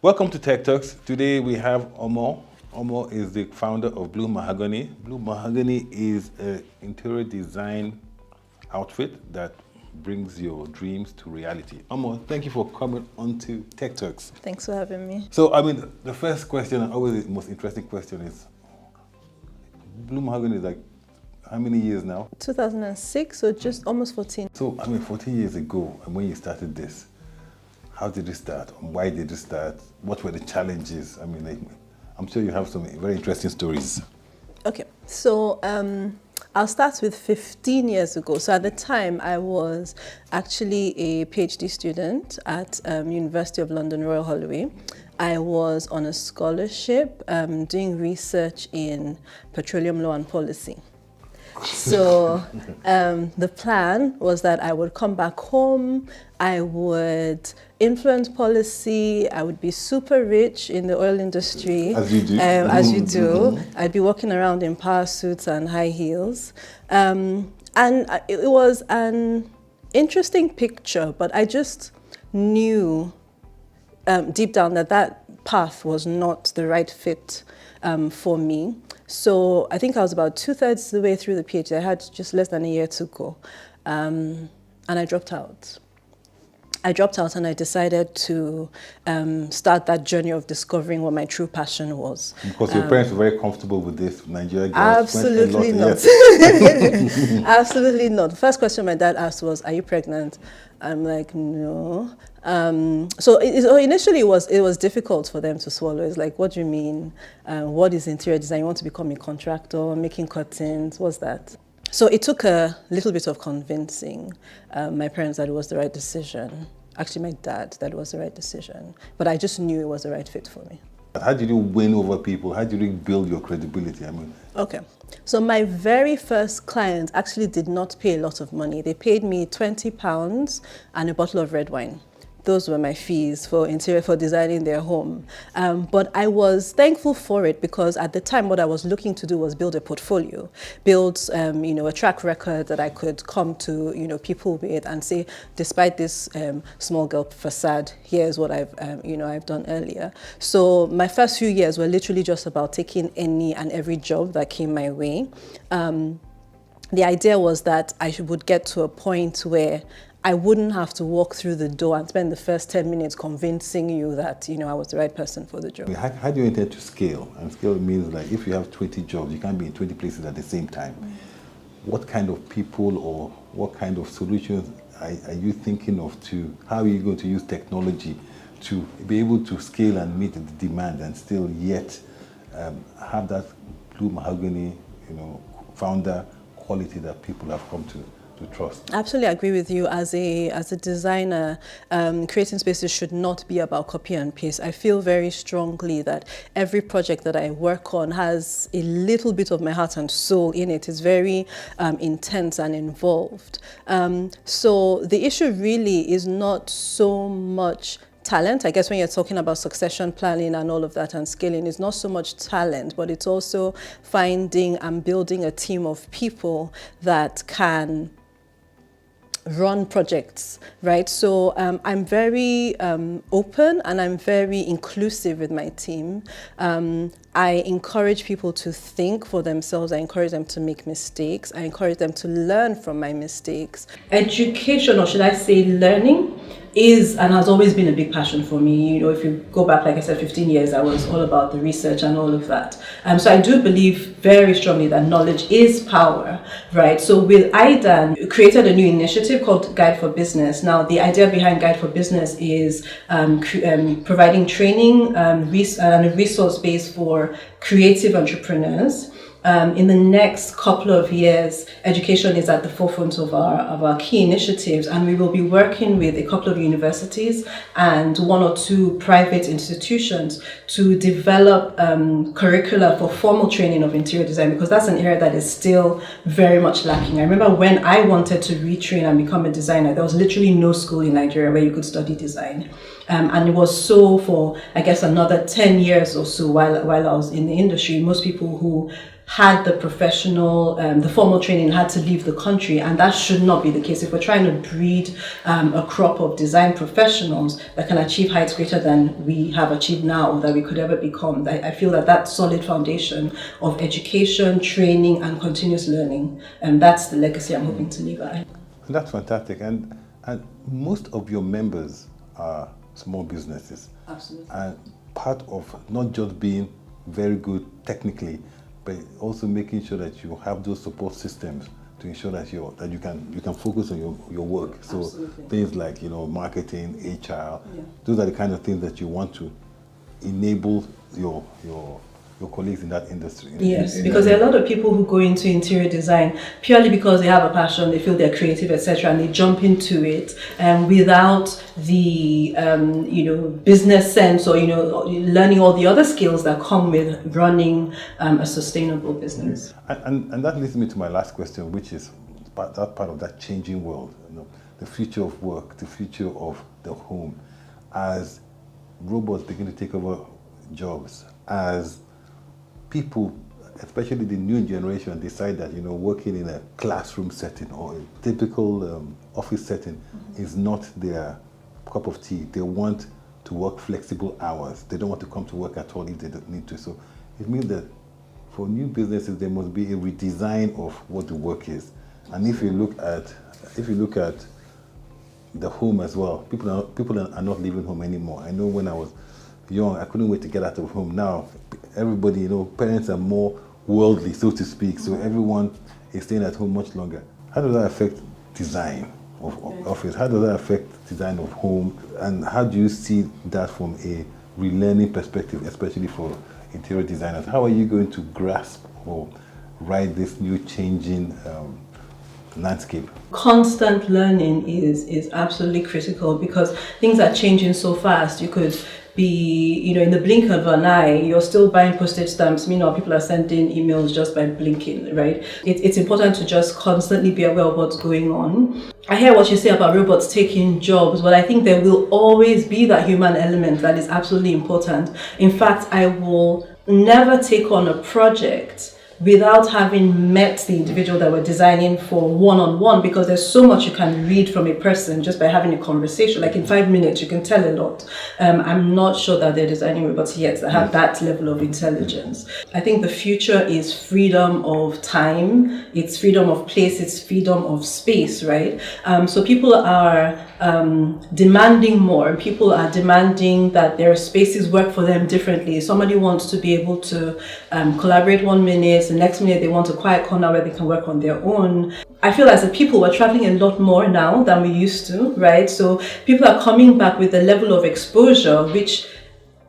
Welcome to Tech Turks. Today we have Omon. Omon is the founder of Blue Mahogany. Blue Mahogany is an interior design outfit that brings your dreams to reality. Omon, thank you for coming onto Tech Turks. Thanks for having me. So, the first question, and always the most interesting question is, Blue Mahogany is like, how many years now? 2006, so just almost 14. So, 14 years ago, and when you started this, how did it start? Why did it start? What were the challenges? I'm sure you have some very interesting stories. Okay, so I'll start with 15 years ago. So at the time, I was actually a PhD student at University of London Royal Holloway. I was on a scholarship doing research in petroleum law and policy. So the plan was that I would come back home, I would influence policy, I would be super rich in the oil industry. As you do. As you do. I'd be walking around in power suits and high heels. And it was an interesting picture, but I just knew deep down that path was not the right fit for me. So I think I was about 2/3 the way through the PhD. I had just less than a year to go. And I dropped out. And I decided to start that journey of discovering what my true passion was. Because your parents were very comfortable with this, Nigeria girls. Absolutely not. Absolutely not. The first question my dad asked was, "Are you pregnant?" I'm like, "No." So initially it was difficult for them to swallow. It's like, what do you mean? What is interior design? You want to become a contractor, making curtains? What's that? So it took a little bit of convincing my parents that it was the right decision. Actually, my dad, that it was the right decision. But I just knew it was the right fit for me. How did you win over people? How did you build your credibility? Okay. So my very first client actually did not pay a lot of money. They paid me £20 and a bottle of red wine. Those were my fees for designing their home. But I was thankful for it because at the time what I was looking to do was build a portfolio, build a track record that I could come to people with and say, despite this small girl facade, here's what I've done earlier. So my first few years were literally just about taking any and every job that came my way. The idea was that I would get to a point where I wouldn't have to walk through the door and spend the first 10 minutes convincing you that, I was the right person for the job. How do you intend to scale? And scale means like if you have 20 jobs, you can't be in 20 places at the same time. What kind of people or what kind of solutions are you thinking of how are you going to use technology to be able to scale and meet the demand and still yet have that Blue Mahogany, founder quality that people have come to trust? Absolutely agree with you. As a designer, creating spaces should not be about copy and paste. I feel very strongly that every project that I work on has a little bit of my heart and soul in it. It's very intense and involved. So the issue really is not so much talent. I guess when you're talking about succession planning and all of that and scaling, it's not so much talent, but it's also finding and building a team of people that can run projects, right? So I'm very open and I'm very inclusive with my team. I encourage people to think for themselves. I encourage them to make mistakes. I encourage them to learn from my mistakes. Education, or should I say learning, is and has always been a big passion for me. If you go back, like I said, 15 years, I was all about the research and all of that. So I do believe very strongly that knowledge is power, right? So with IDAN, created a new initiative called Guide for Business. Now, the idea behind Guide for Business is providing training and a resource base for creative entrepreneurs. In the next couple of years, education is at the forefront of our key initiatives, and we will be working with a couple of universities and 1 or 2 private institutions to develop curricula for formal training of interior design, because that's an area that is still very much lacking. I remember when I wanted to retrain and become a designer, there was literally no school in Nigeria where you could study design. And it was so for, I guess, another 10 years or so while I was in the industry. Most people who had the professional, the formal training, had to leave the country, and that should not be the case. If we're trying to breed a crop of design professionals that can achieve heights greater than we have achieved now or that we could ever become, I feel that solid foundation of education, training, and continuous learning, and that's the legacy I'm hoping to leave behind. That's fantastic, and most of your members are small businesses. Absolutely. And part of not just being very good technically, but also making sure that you have those support systems to ensure that you can focus on your work. So Absolutely. things like marketing, HR, those are the kind of things that you want to enable your colleagues in that industry. Yes, because there are a lot of people who go into interior design purely because they have a passion, they feel they're creative, etc., and they jump into it without the business sense or learning all the other skills that come with running a sustainable business. And that leads me to my last question, which is part of that changing world, the future of work, the future of the home, as robots begin to take over jobs, as people, especially the new generation, decide that working in a classroom setting or a typical office setting is not their cup of tea. They want to work flexible hours. They don't want to come to work at all if they don't need to. So it means that for new businesses, there must be a redesign of what the work is. And if you look at the home as well, people are not leaving home anymore. I know when I was young, I couldn't wait to get out of home. Now, everybody, parents are more worldly, so to speak, so everyone is staying at home much longer. How does that affect design of office? How does that affect design of home? And how do you see that from a relearning perspective, especially for interior designers? How are you going to grasp or ride this new changing landscape? Constant learning is absolutely critical because things are changing so fast. You could be, in the blink of an eye, you're still buying postage stamps. Meanwhile, people are sending emails just by blinking, right? It's important to just constantly be aware of what's going on. I hear what you say about robots taking jobs, but I think there will always be that human element that is absolutely important. In fact, I will never take on a project without having met the individual that we're designing for one-on-one, because there's so much you can read from a person just by having a conversation. Like in 5 minutes, you can tell a lot. I'm not sure that they're designing robots yet that have that level of intelligence. I think the future is freedom of time, it's freedom of place, it's freedom of space, right? So people are demanding more. People are demanding that their spaces work for them differently. Somebody wants to be able to collaborate 1 minute, the next minute they want a quiet corner where they can work on their own. I feel as a people we're traveling a lot more now than we used to, right? So people are coming back with a level of exposure which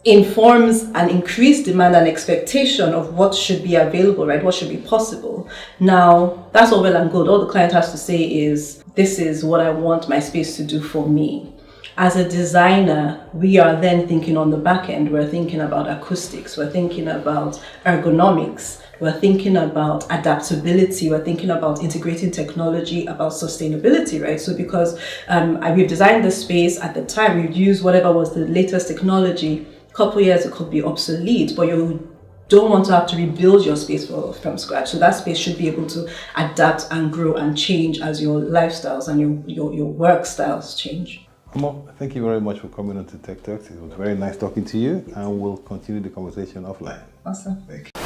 informs an increased demand and expectation of what should be available, right? What should be possible. Now, that's all well and good. All the client has to say is, this is what I want my space to do for me. As a designer, we are then thinking on the back end. We're thinking about acoustics. We're thinking about ergonomics. We're thinking about adaptability. We're thinking about integrating technology, about sustainability, right? So because we've designed the space at the time, we've used whatever was the latest technology. A couple of years, it could be obsolete, but you don't want to have to rebuild your space from scratch. So that space should be able to adapt and grow and change as your lifestyles and your work styles change. Omon, thank you very much for coming on to Tech Turks. It was very nice talking to you, and we'll continue the conversation offline. Awesome. Thank you.